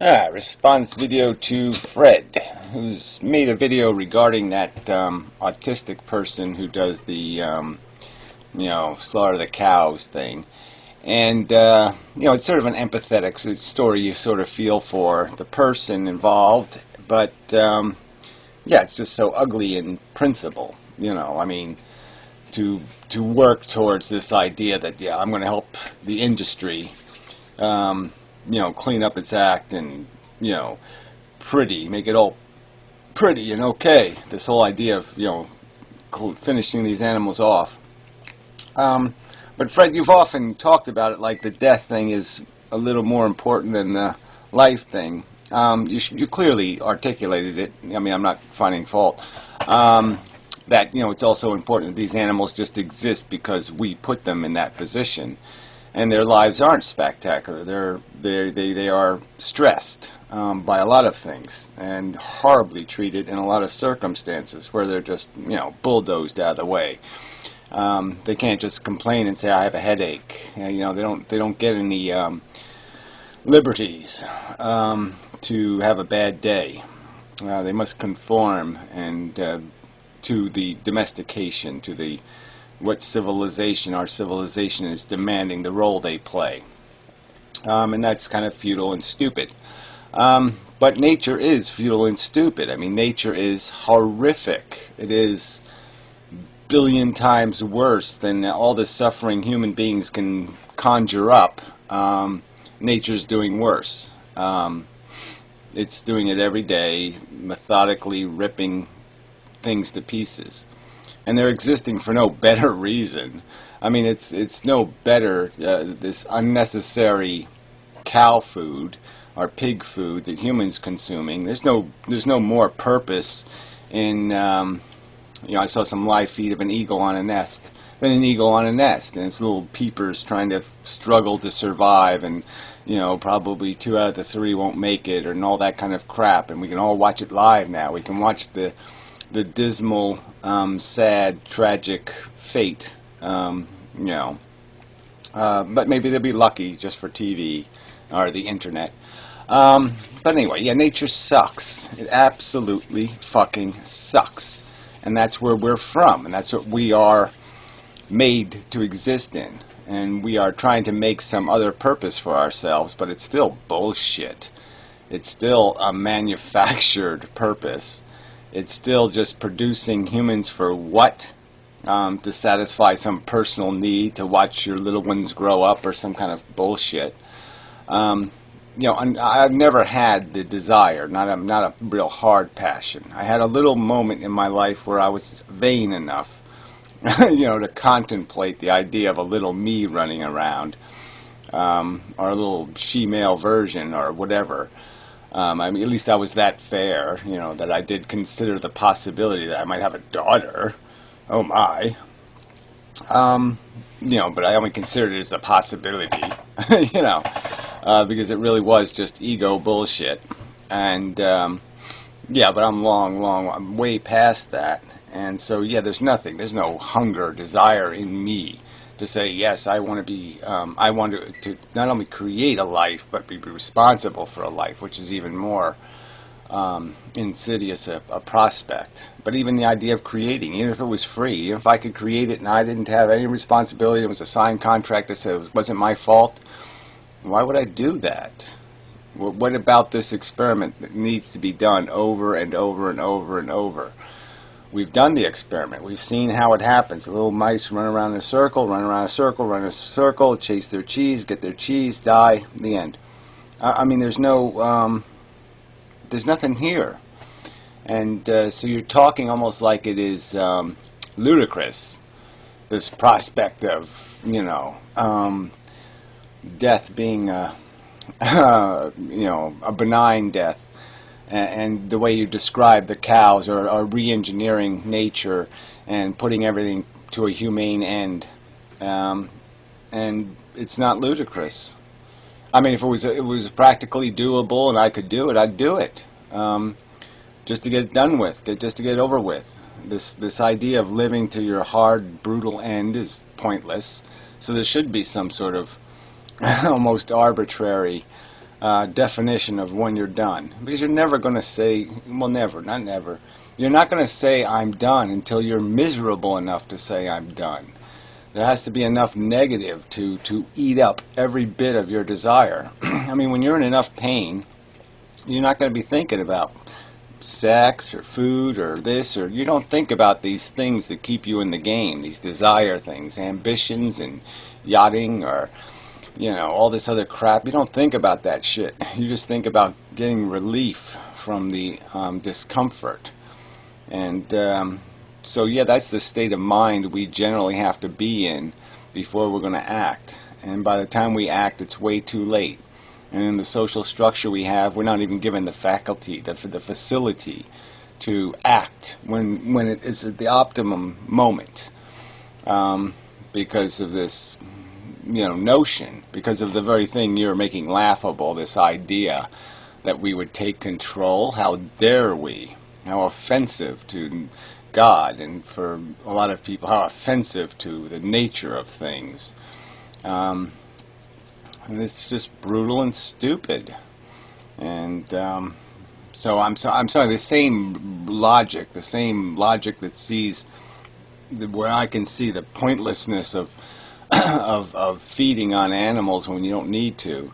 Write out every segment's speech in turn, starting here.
Response video to Fred, who's made a video regarding that autistic person who does the, slaughter the cows thing. And, it's sort of an empathetic story. You sort of feel for the person involved, but, it's just so ugly in principle. To work towards this idea that, I'm going to help the industry, clean up its act and, make it all pretty and okay. This whole idea of, finishing these animals off. But Fred, you've often talked about it like the death thing is a little more important than the life thing. You clearly articulated it. I'm not finding fault. That, it's also important that these animals just exist because we put them in that position. And their lives aren't spectacular. They are stressed by a lot of things and horribly treated in a lot of circumstances where they're just bulldozed out of the way. They can't just complain and say I have a headache. They don't get any liberties to have a bad day. They must conform and to the domestication, to the what our civilization is demanding, the role they play. And that's kind of futile and stupid. But nature is futile and stupid. Nature is horrific. It is billion times worse than all the suffering human beings can conjure up. Nature's doing worse. It's doing it every day, methodically ripping things to pieces. And they're existing for no better reason. It's no better, this unnecessary cow food or pig food that humans consuming. There's no more purpose in, I saw some live feed of an eagle on a nest. Than an eagle on a nest, and its little peepers trying to struggle to survive, and probably 2 out of the 3 won't make it, and all that kind of crap. And we can all watch it live now. We can watch the dismal, sad, tragic fate, but maybe they'll be lucky just for TV or the internet. But anyway, nature sucks. It absolutely fucking sucks. And that's where we're from, and that's what we are made to exist in. And we are trying to make some other purpose for ourselves, but it's still bullshit. It's still a manufactured purpose. It's still just producing humans for what? To satisfy some personal need, to watch your little ones grow up, or some kind of bullshit. I've never had the desire, not a real hard passion. I had a little moment in my life where I was vain enough, to contemplate the idea of a little me running around, or a little she-male version, or whatever. At least I was that fair, that I did consider the possibility that I might have a daughter. Oh my. But I only considered it as a possibility, because it really was just ego bullshit. And, but I'm way past that. And so, there's no hunger, desire in me to say, yes, I want to not only create a life, but be responsible for a life, which is even more insidious a prospect. But even the idea of creating, even if it was free, even if I could create it and I didn't have any responsibility, it was a signed contract that said it wasn't my fault, why would I do that? What about this experiment that needs to be done over and over and over and over? We've done the experiment. We've seen how it happens. The little mice run around in a circle, run around a circle, run a circle, chase their cheese, get their cheese, die, the end. There's nothing here. And so you're talking almost like it is ludicrous, this prospect of, death being a benign death. And the way you describe the cows are re-engineering nature and putting everything to a humane end. And it's not ludicrous. If it was practically doable and I could do it, I'd do it. Just to get it done with, just to get it over with. This idea of living to your hard, brutal end is pointless. So there should be some sort of almost arbitrary definition of when you're done. Because you're never going to say, well, never, not never. You're not going to say I'm done until you're miserable enough to say I'm done. There has to be enough negative to eat up every bit of your desire. I mean, when you're in enough pain, you're not going to be thinking about sex or food or this, or you don't think about these things that keep you in the game, these desire things, ambitions and yachting or, you know, all this other crap. You don't think about that shit. You just think about getting relief from the discomfort. And so yeah, that's the state of mind we generally have to be in before we're going to act. And by the time we act, it's way too late. And in the social structure we have, we're not even given the faculty, the facility to act when it is at the optimum moment, because of this, you know, notion, because of the very thing you're making laughable, this idea that we would take control. How dare we? How offensive to God, and for a lot of people, how offensive to the nature of things. And it's just brutal and stupid. And so I'm sorry. The same logic that sees where I can see the pointlessness of of feeding on animals when you don't need to,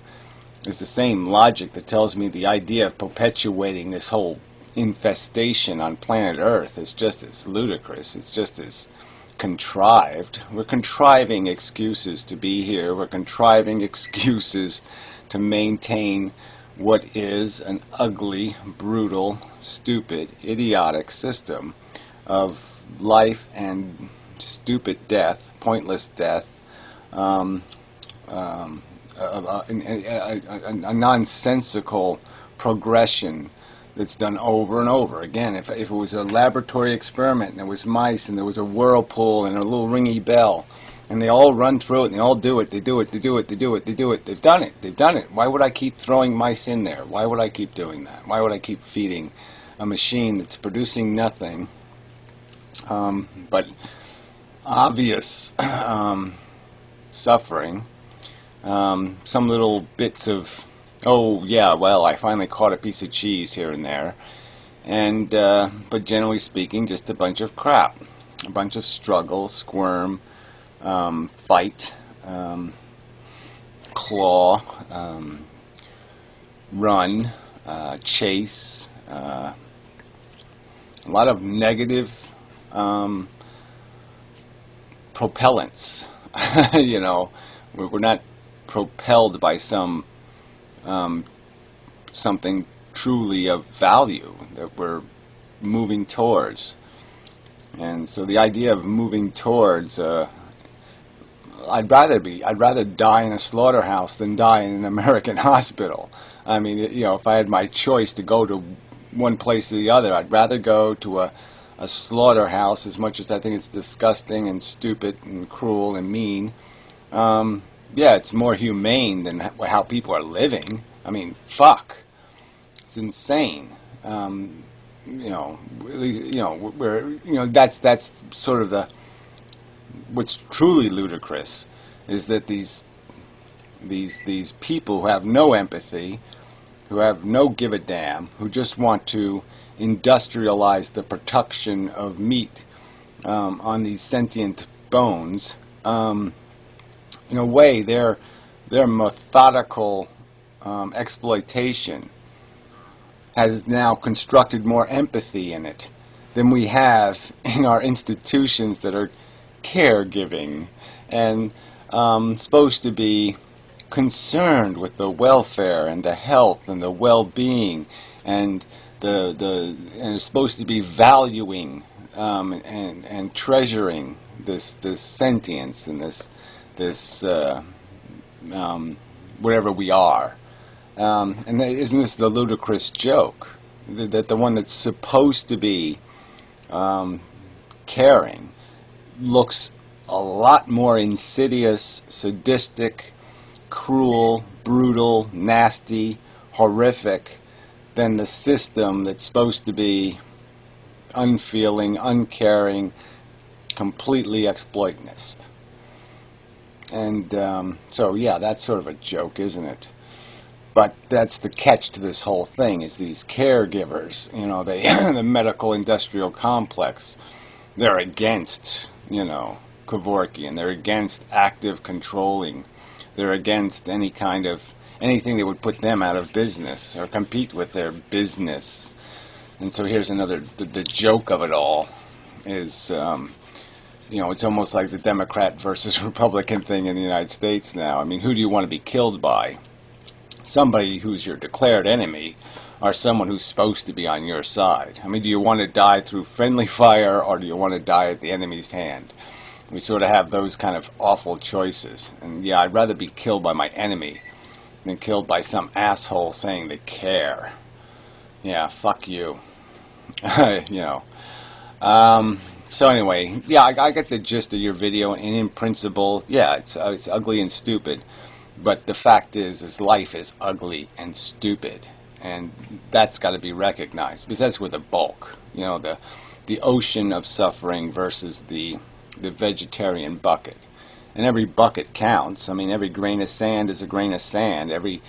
is the same logic that tells me the idea of perpetuating this whole infestation on planet Earth is just as ludicrous. It's just as contrived. We're contriving excuses to be here. We're contriving excuses to maintain what is an ugly, brutal, stupid, idiotic system of life and stupid death, pointless death, a nonsensical progression that's done over and over. Again, if it was a laboratory experiment and there was mice and there was a whirlpool and a little ringy bell and they all run through it and they all do it, they've done it. Why would I keep throwing mice in there? Why would I keep doing that? Why would I keep feeding a machine that's producing nothing but obvious suffering, some little bits of, oh yeah, well, I finally caught a piece of cheese here and there, and but generally speaking, just a bunch of crap, a bunch of struggle, squirm, fight, claw, run, chase, a lot of negative propellants. You know, we're not propelled by some something truly of value that we're moving towards. And so the idea of moving towards, I'd rather die in a slaughterhouse than die in an American hospital. I mean, you know, if I had my choice to go to one place or the other, I'd rather go to a slaughterhouse, as much as I think it's disgusting and stupid and cruel and mean. Yeah, it's more humane than how people are living. I mean, fuck, it's insane. You know, at least, you know, that's sort of what's truly ludicrous, is that these people who have no empathy, who have no give a damn, who just want to industrialize the production of meat on these sentient bones. In a way, their methodical exploitation has now constructed more empathy in it than we have in our institutions that are caregiving and supposed to be concerned with the welfare and the health and the well-being, and and supposed to be valuing and treasuring this sentience and this whatever we are. And isn't this the ludicrous joke that the one that's supposed to be caring looks a lot more insidious, sadistic, cruel, brutal, nasty, horrific than the system that's supposed to be unfeeling, uncaring, completely exploitionist. And so yeah, that's sort of a joke, isn't it? But that's the catch to this whole thing, is these caregivers, you know, they, the medical industrial complex, they're against, you know, Kevorkian. They're against active controlling. They're against any kind of, anything that would put them out of business or compete with their business. And so here's another, the joke of it all is, you know, it's almost like the Democrat versus Republican thing in the United States now. I mean, who do you want to be killed by? Somebody who's your declared enemy, or someone who's supposed to be on your side? I mean, do you want to die through friendly fire, or do you want to die at the enemy's hand? We sort of have those kind of awful choices. And yeah, I'd rather be killed by my enemy than killed by some asshole saying they care. Yeah, fuck you. You know. So anyway, yeah, I get the gist of your video, and in principle, yeah, it's ugly and stupid. But the fact is life is ugly and stupid, and that's got to be recognized, because that's where the bulk, you know, the ocean of suffering versus the vegetarian bucket. And every bucket counts. I mean, every grain of sand is a grain of sand. Every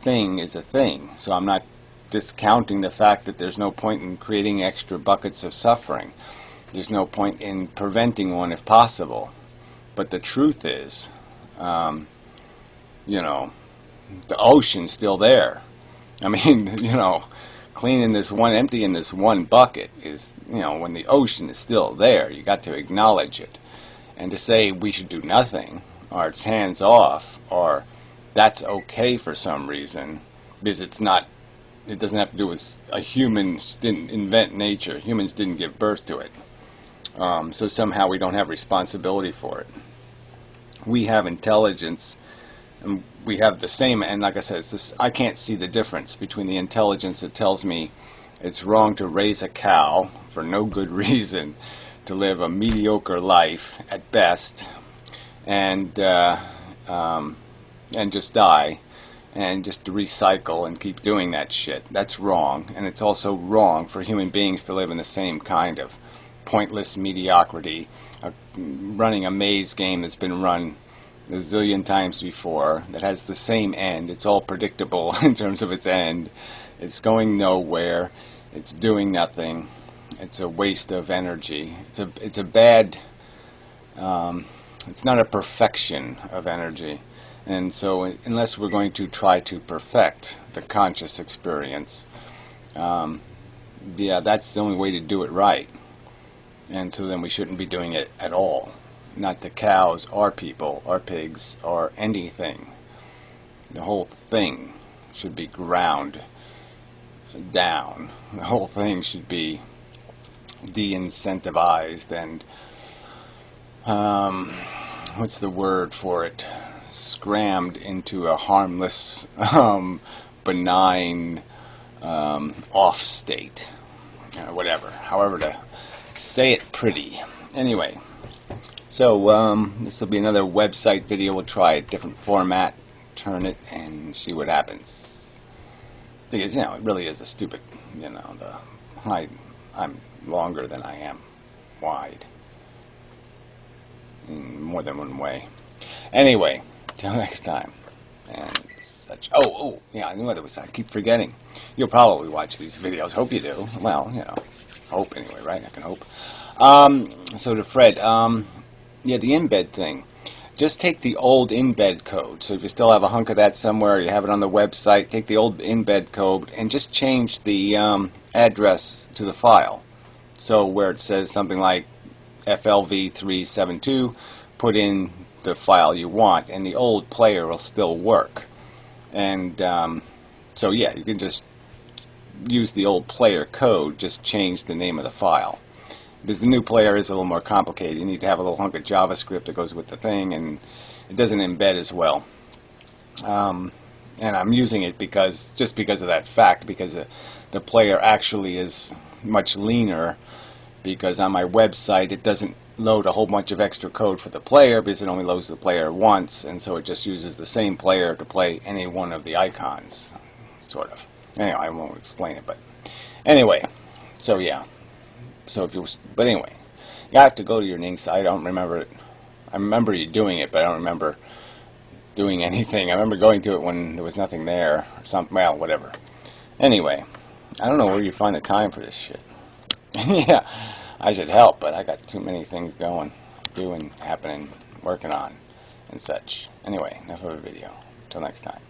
thing is a thing. So I'm not discounting the fact that there's no point in creating extra buckets of suffering. There's no point in preventing one if possible. But the truth is, you know, the ocean's still there. I mean, you know, cleaning this one, emptying this one bucket is, you know, when the ocean is still there, you got to acknowledge it. And to say we should do nothing, or it's hands off, or that's okay for some reason, because it's not, it doesn't have to do with a human didn't invent nature. Humans didn't give birth to it. So somehow we don't have responsibility for it. We have intelligence, and we have the same, and like I said, it's this, I can't see the difference between the intelligence that tells me it's wrong to raise a cow for no good reason, to live a mediocre life at best, and just die, and just to recycle and keep doing that shit. That's wrong. And it's also wrong for human beings to live in the same kind of pointless mediocrity, running a maze game that's been run a zillion times before, that has the same end. It's all predictable in terms of its end. It's going nowhere. It's doing nothing. It's a waste of energy. It's a bad, it's not a perfection of energy. And so unless we're going to try to perfect the conscious experience, yeah, that's the only way to do it right. And so then we shouldn't be doing it at all. Not the cows, or people, or pigs, or anything. The whole thing should be ground down. The whole thing should be de-incentivized and, what's the word for it? Scrammed into a harmless, benign, off state. Whatever. However to say it pretty. Anyway. So, this will be another website video. We'll try a different format, turn it, and see what happens. Because, you know, it really is a stupid, you know, I'm longer than I am wide. In more than one way. Anyway, till next time. And such. Oh, yeah, I knew what it was. I keep forgetting. You'll probably watch these videos. Hope you do. Well, you know, hope anyway, right? I can hope. So to Fred, yeah, the embed thing. Just take the old embed code. So if you still have a hunk of that somewhere, or you have it on the website, take the old embed code and just change the address to the file. So where it says something like flv365, put in the file you want, and the old player will still work. And so yeah, you can just use the old player code, just change the name of the file. Because the new player is a little more complicated. You need to have a little hunk of JavaScript that goes with the thing, and it doesn't embed as well. And I'm using it just because of that fact, because the player actually is much leaner, because on my website it doesn't load a whole bunch of extra code for the player, because it only loads the player once, and so it just uses the same player to play any one of the icons, sort of. Anyway, I won't explain it, but anyway, so yeah. So if you, but anyway, you have to go to your Ning site. I don't remember it. I remember you doing it, but I don't remember doing anything. I remember going to it when there was nothing there, or something. Well, whatever. Anyway, I don't know where you find the time for this shit. Yeah, I should help, but I got too many things going, doing, happening, working on, and such. Anyway, enough of a video. Till next time.